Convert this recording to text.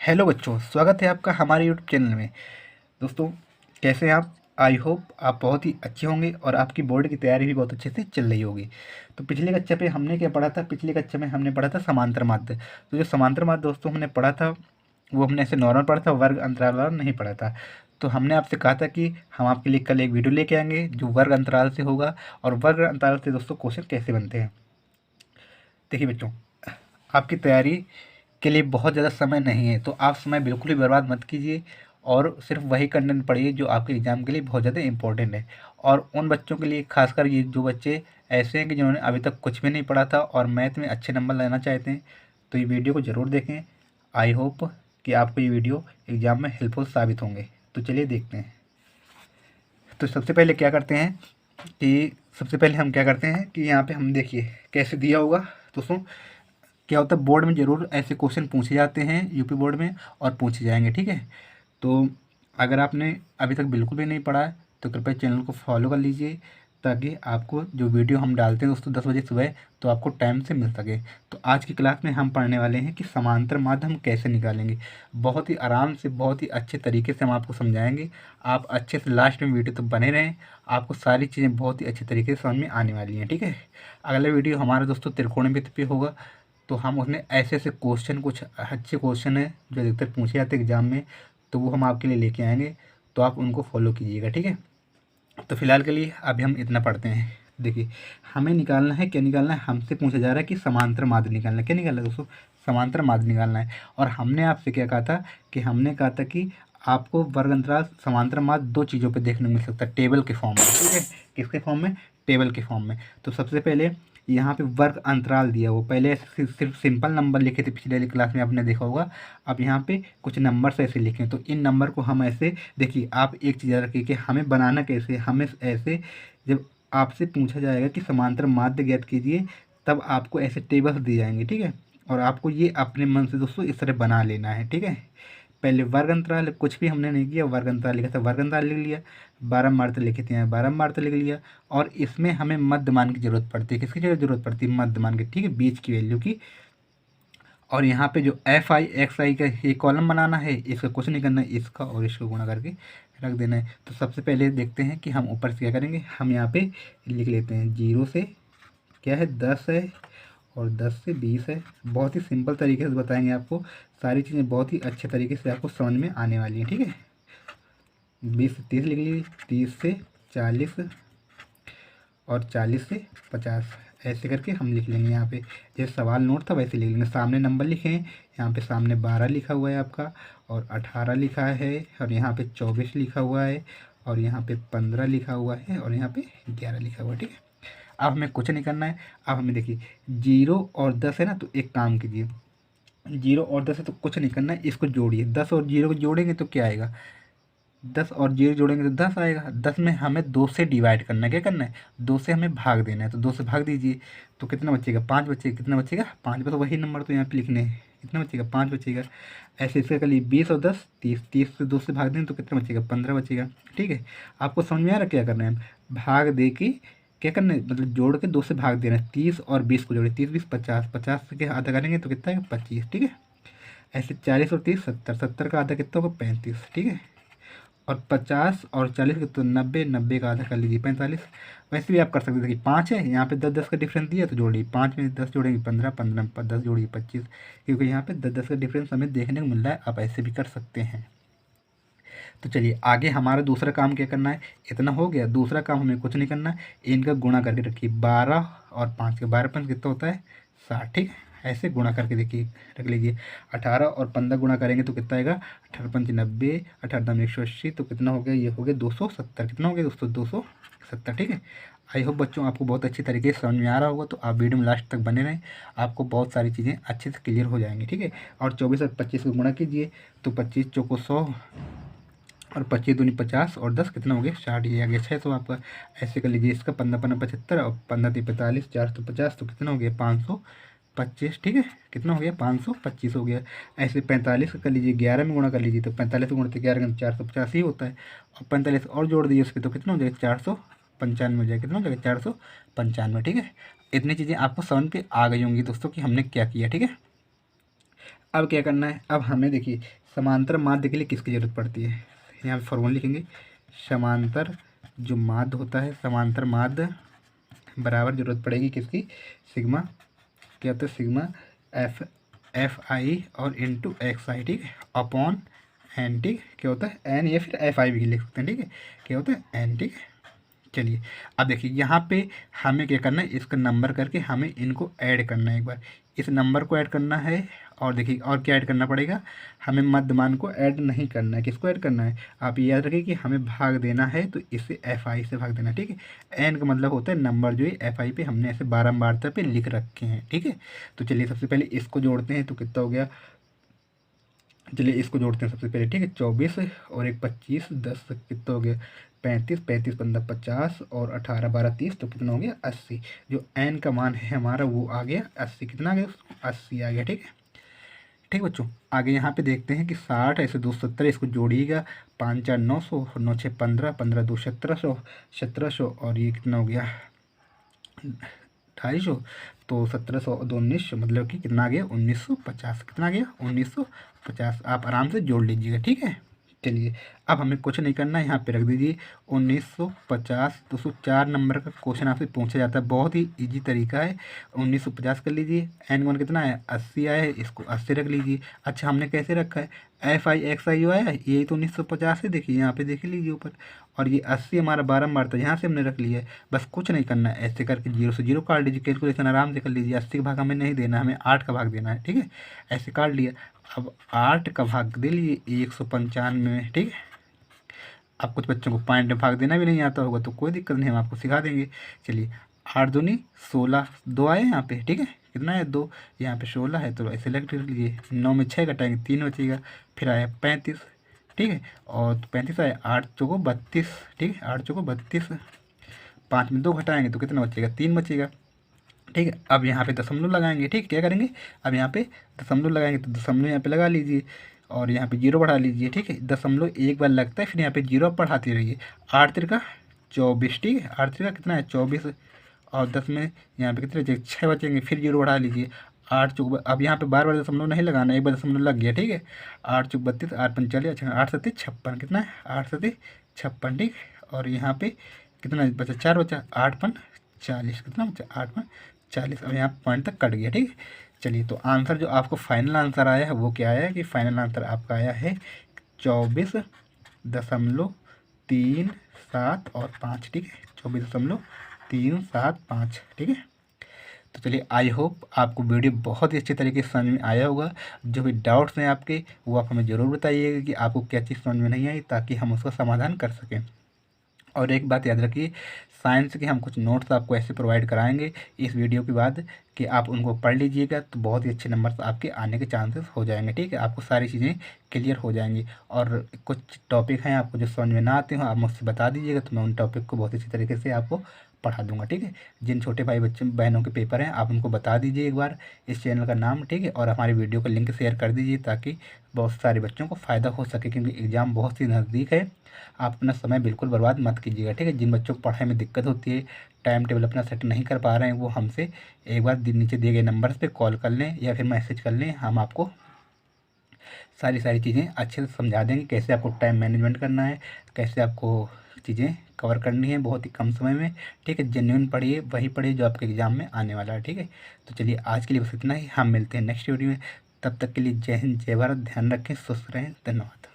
Hello बच्चों, स्वागत है आपका हमारे यूट्यूब चैनल में। दोस्तों, कैसे हैं आप? आई होप आप बहुत ही अच्छे होंगे और आपकी बोर्ड की तैयारी भी बहुत अच्छे से चल रही होगी। तो पिछले कक्षा पे हमने क्या पढ़ा था? पिछले कक्षा में हमने पढ़ा था समांतर माध्य। तो जो समांतर माध्य दोस्तों हमने पढ़ा था, वो हमने ऐसे नॉर्मल पढ़ा था, वर्ग अंतराल वाला नहीं पढ़ा था। तो हमने आपसे कहा था कि हम आपके लिए कल एक वीडियो लेके आएंगे जो वर्ग अंतराल से होगा, और वर्ग अंतराल से दोस्तों क्वेश्चन कैसे बनते हैं। देखिए बच्चों, आपकी तैयारी के लिए बहुत ज़्यादा समय नहीं है, तो आप समय बिल्कुल भी बर्बाद मत कीजिए और सिर्फ वही कंटेंट पढ़िए जो आपके एग्ज़ाम के लिए बहुत ज़्यादा इंपॉर्टेंट है। और उन बच्चों के लिए, खासकर ये जो बच्चे ऐसे हैं कि जिन्होंने अभी तक कुछ भी नहीं पढ़ा था और मैथ में अच्छे नंबर लाना चाहते हैं, तो ये वीडियो को ज़रूर देखें। आई होप कि आपको ये वीडियो एग्ज़ाम में हेल्पफुल साबित होंगे। तो चलिए देखते हैं। तो सबसे पहले हम क्या करते हैं कि यहाँ पे हम देखिए कैसे दिया होगा। दोस्तों, क्या होता है, बोर्ड में ज़रूर ऐसे क्वेश्चन पूछे जाते हैं, यूपी बोर्ड में, और पूछे जाएंगे, ठीक है। तो अगर आपने अभी तक बिल्कुल भी नहीं पढ़ा है तो कृपया चैनल को फॉलो कर लीजिए, ताकि आपको जो वीडियो हम डालते हैं दोस्तों 10 बजे सुबह, तो आपको टाइम से मिल सके। तो आज की क्लास में हम पढ़ने वाले हैं कि समांतर माध्य हम कैसे निकालेंगे। बहुत ही आराम से, बहुत ही अच्छे तरीके से हम आपको समझाएंगे। आप अच्छे से लास्ट में वीडियो तो बने रहें, आपको सारी चीज़ें बहुत ही अच्छे तरीके से समझ में आने वाली हैं, ठीक है। अगला वीडियो हमारा दोस्तों त्रिकोणमिति पे होगा। तो हम उसमें ऐसे ऐसे क्वेश्चन, कुछ अच्छे क्वेश्चन हैं जो अधिकतर पूछे जाते हैं एग्जाम में, तो वो हम आपके लिए लेके आएंगे। तो आप उनको फॉलो कीजिएगा, ठीक है। तो फिलहाल के लिए अभी हम इतना पढ़ते हैं। देखिए, हमें निकालना है, क्या निकालना है? हमसे पूछा जा रहा है कि समांतर माध्य निकालना है। क्या निकालना है दोस्तों? समांतर माध्य निकालना है। और हमने आपसे क्या कहा था कि हमने कहा था कि आपको वर्ग अंतराल समांतर माध्य दो चीज़ों पे देखने को मिल सकता है, टेबल के फॉर्म में, ठीक है। किसके फॉर्म में? टेबल के फॉर्म में। तो सबसे पहले यहाँ पे वर्ग अंतराल दिया, वो पहले ऐसे सिर्फ सिंपल नंबर लिखे थे, पिछले वाली क्लास में आपने देखा होगा। अब यहाँ पे कुछ नंबर्स ऐसे लिखे, तो इन नंबर को हम ऐसे, देखिए आप एक चीज़ याद रखिए कि हमें बनाना कैसे, हमें ऐसे, जब आपसे पूछा जाएगा कि समांतर माध्य ज्ञात कीजिए, तब आपको ऐसे टेबल्स दिए जाएंगे, ठीक है। और आपको ये अपने मन से दोस्तों इस तरह बना लेना है, ठीक है। पहले वर्ग अंतराल, कुछ भी हमने नहीं किया, वर्ग अंतराल लिखा था, वर्ग अंतराल लिख लिया। बारंबार तो लिखे थे यहाँ, बारंबार तो लिख लिया। और इसमें हमें मध्यमान की जरूरत पड़ती है। किसकी जरूरत पड़ती है? मध्यमान की, ठीक है, बीच की वैल्यू की। और यहाँ पे जो एफ आई एक्स आई का ये कॉलम बनाना है, इसका कुछ नहीं करना है, इसका और इसको गुणा करके रख देना है। तो सबसे पहले देखते हैं कि हम ऊपर से क्या करेंगे। हम यहाँ पे लिख लेते हैं 0 से क्या है, 10 है, और 10 से 20 है। बहुत ही सिंपल तरीके से बताएंगे आपको, सारी चीज़ें बहुत ही अच्छे तरीके से आपको समझ में आने वाली हैं, ठीक है। 20 से 30 लिख लीजिए, 30 से 40, और 40 से 50, ऐसे करके हम लिख लेंगे। यहाँ पे जैसे सवाल नोट था वैसे लिख लेंगे। सामने नंबर लिखे हैं, यहाँ पे सामने 12 लिखा हुआ है आपका, और 18 लिखा है, और यहाँ पे 24 लिखा हुआ है, और यहाँ पे 15 लिखा हुआ है, और यहाँ पे 11 लिखा हुआ है, ठीक है। अब हमें कुछ नहीं करना है। अब हमें देखिए 0 और 10 है ना, तो एक काम कीजिए, 0 और 10 है तो कुछ नहीं करना है, इसको जोड़िए। 10 और 0 को जोड़ेंगे तो क्या आएगा? 10 और 0 जोड़ेंगे तो 10 आएगा। 10 में हमें 2 से डिवाइड करना है, क्या करना है? 2 से हमें भाग देना है, तो 2 से भाग दीजिए। तो कितना बचेगा? 5 बचेगा। कितना बचेगा? 5 बस, वही नंबर तो यहाँ पे लिखने हैं। कितना बचेगा? 5 बचेगा। ऐसे इसका कर लिए 20 और 10 30, 30 से 2 से भाग दें तो कितना बचेगा? 15 बचेगा, ठीक है। आपको समझ में आ रहा है क्या करना है? भाग दे के क्या करना है, मतलब जोड़ के 2 से भाग देना है। 30 और 20 को जोड़े, 30 20 50, 50 के आधा करेंगे तो कितना है? 25, ठीक है। ऐसे 40 और 30 70, 70 का आधा कितना होगा? 35, ठीक है। और 50 और 40 के तो 90, 90 का आधा कर लीजिए 45। वैसे भी आप कर सकते हैं। देखिए 5 है, यहाँ पे 10 10 का डिफरेंस दिया तो जोड़िए, 5 में 10 जोड़ेंगे 15, 15 में 10 जोड़िए 25, क्योंकि यहाँ पे 10 10 का डिफरेंस हमें देखने को मिल रहा है। आप ऐसे भी कर सकते हैं। तो चलिए आगे हमारा दूसरा काम क्या करना है। इतना हो गया। दूसरा काम हमें कुछ नहीं करना है, इनका गुणा करके रखिए। 12 और 5 के 12 5 कितना होता है? 60, ठीक है। ऐसे गुणा करके देखिए, रख लीजिए। 18 और 15 गुणा करेंगे तो कितना आएगा? 18 पंच 90, 18 दाम 180, तो कितना हो गया? ये हो गया 270। कितना हो गया दोस्तों? 270, ठीक है। आई होप बच्चों आपको बहुत अच्छी तरीके से समझ में आ रहा होगा। तो आप वीडियो में लास्ट तक बने रहें, आपको बहुत सारी चीज़ें अच्छे से क्लियर हो जाएंगी, ठीक है। और 24 और 25 को गुणा कीजिए, तो 25 चौको 100, और 25 दूनी 50, और 10 कितना हो गया? 60, ये आ गया 600 आपका। ऐसे कर लीजिए इसका 15 15 75, और 15 3 45, 450, तो कितना हो गया? 525, ठीक है। कितना हो गया? 525 हो गया। ऐसे 45 का कर लीजिए, 11 में गुणा कर लीजिए, तो 45 से गुणा तो 11 का 450 ही होता है। और 45 और जोड़ दीजिए उसके, तो कितना हो जाएगा? 495 हो जाएगा। कितना हो जाएगा? 495, ठीक है। इतनी चीज़ें आपको समझ पे आ गई होंगी दोस्तों कि हमने क्या किया, ठीक है। अब क्या करना है, अब हमें देखिए समांतर माध्य के लिए किसकी ज़रूरत पड़ती है, यहाँ पे फॉर्मूला लिखेंगे। समांतर जो माध्य होता है, समांतर माध्य बराबर जरूरत पड़ेगी किसकी, सिग्मा, क्या होता है, सिग्मा एफ आई और इंटू एक्स आई, ठीक है, अपॉन एन, ठीक, क्या होता है एन, या फिर एफ आई भी लिख सकते हैं, ठीक है, क्या होता है एन, ठीक है। चलिए अब देखिए यहाँ पे हमें क्या करना है, इसका नंबर करके हमें इनको ऐड करना है, एक बार इस नंबर को ऐड करना है। और देखिए और क्या ऐड करना पड़ेगा, हमें मध्यमान को ऐड नहीं करना है। किसको ऐड करना है, आप ये याद रखिए कि हमें भाग देना है तो इससे एफ आई से भाग देना है, ठीक है। एन का मतलब होता है नंबर जो है एफ आई पे हमने ऐसे बारंबारता पे लिख रखे हैं, ठीक है। तो चलिए सबसे पहले इसको जोड़ते हैं, तो कितना हो गया, चलिए इसको जोड़ते हैं सबसे पहले, ठीक है। 24 और एक 25, 10 कितना हो गया 35, 35 15 50 और 18 12 30, तो कितना हो गया 80। जो एन का मान है हमारा वो आ गया 80, कितना आ गया 80 आ गया, ठीक है। ठीक बच्चों, आगे यहाँ पे देखते हैं कि 60 ऐसे 270, इसको जोड़िएगा, 5 4 900, 9 6 15, 15 2 1700, 1700 और ये कितना हो गया 250, तो 1700 और 1900 मतलब कि कितना आ गया 1950, कितना आ गया 1950। आप आराम से जोड़ लीजिएगा, ठीक है। चलिए अब हमें कुछ नहीं करना है, यहाँ पे रख दीजिए 1950। 204 नंबर का क्वेश्चन आपसे पूछा जाता है, बहुत ही इजी तरीका है। 1950 कर लीजिए, एन वन कितना है 80 आया है, इसको 80 रख लीजिए। अच्छा हमने कैसे रखा है, एफ आई एक्स आई आया है, यही तो 1950 है, देखिए यहाँ पे देख लीजिए ऊपर। और ये 80 हमारा बारंबार था, यहाँ से हमने रख लिया है। बस कुछ नहीं करना है, ऐसे करके 0 से 0 काट लीजिए, कैलकुलेशन आराम से कर लीजिए। 80 का भाग हमें नहीं देना, हमें 8 का भाग देना है, ठीक है। ऐसे काट लिया, अब 8 का भाग दे लीजिए 195 में, ठीक है। अब कुछ बच्चों को पॉइंट में भाग देना भी नहीं आता होगा तो कोई दिक्कत नहीं, हम आपको सिखा देंगे। चलिए 8 दूनी 16, 2 आए यहाँ पे, ठीक है, कितना है 2, यहाँ पे 16 है तो ऐसे सेलेक्ट कर लीजिए। 9 में 6 घटाएंगे 3 बचेगा, फिर आया 35, ठीक है, और 35 आया 8 चौको 32, ठीक है, 8 चौको 32, 5 में 2 घटाएंगे तो कितना बचेगा 3 बचेगा, ठीक है। अब यहाँ पे दशमलव लगाएंगे, ठीक, क्या करेंगे, अब यहाँ पे दशमलव लगाएंगे तो दशमलव यहाँ पे लगा लीजिए और यहाँ पे 0 बढ़ा लीजिए, ठीक है। दशमलव एक बार लगता है, फिर यहाँ पे 0 बढ़ाते रहिए। 8 3 का 24, ठीक है, 8 3 का कितना है 24, और 10 में यहाँ पे कितने बचेंगे 6 बचेंगे, फिर 0 बढ़ा लीजिए। 8 चौक, अब यहाँ पे बार बार दशमलव नहीं लगाना, एक बार दशमलव लग गया, ठीक है। 8 चौक 32, 8 5 40, अच्छा 8 7 56, कितना है 8 7 56, ठीक। और यहाँ पे कितना बचा 4 बचा, 8 5 40, कितना बचा 8 5 40। अब यहाँ पॉइंट तक कट गया, ठीक है। चलिए तो आंसर जो आपको फाइनल आंसर आया है वो क्या आया है कि फाइनल आंसर आपका आया है 24.37 और 5, ठीक है, 24.375, ठीक है। तो चलिए आई होप आपको वीडियो बहुत ही अच्छे तरीके से समझ में आया होगा। जो भी डाउट्स हैं आपके वो आप हमें ज़रूर बताइएगा कि आपको क्या चीज़ समझ में नहीं आई, ताकि हम उसका समाधान कर सकें। और एक बात याद रखिए, साइंस के हम कुछ नोट्स आपको ऐसे प्रोवाइड कराएंगे इस वीडियो के बाद कि आप उनको पढ़ लीजिएगा तो बहुत ही अच्छे नंबर्स आपके आने के चांसेस हो जाएंगे, ठीक है। आपको सारी चीज़ें क्लियर हो जाएंगी। और कुछ टॉपिक हैं आपको जो समझ में ना आते हो आप मुझसे बता दीजिएगा, तो मैं उन टॉपिक को बहुत अच्छी तरीके से आपको पढ़ा दूंगा, ठीक है। जिन छोटे भाई बच्चे बहनों के पेपर हैं आप उनको बता दीजिए एक बार इस चैनल का नाम, ठीक है, और हमारी वीडियो का लिंक शेयर कर दीजिए ताकि बहुत सारे बच्चों को फ़ायदा हो सके, क्योंकि एग्ज़ाम बहुत ही नज़दीक है। आप अपना समय बिल्कुल बर्बाद मत कीजिएगा, ठीक है। जिन बच्चों को पढ़ाई में दिक्कत होती है, टाइम टेबल अपना सेट नहीं कर पा रहे हैं, वो हमसे एक बार नीचे दिए गए नंबर्स पे कॉल कर लें या फिर मैसेज कर लें। हम आपको सारी चीज़ें अच्छे से समझा देंगे, कैसे आपको टाइम मैनेजमेंट करना है, कैसे आपको चीज़ें कवर करनी है बहुत ही कम समय में, ठीक है। जेन्युइन पढ़िए, वही पढ़िए जो आपके एग्ज़ाम में आने वाला है, ठीक है। तो चलिए आज के लिए बस इतना ही, हम मिलते हैं नेक्स्ट वीडियो में। तब तक के लिए जय हिंद, जय भारत, ध्यान रखें, स्वस्थ रहें, धन्यवाद।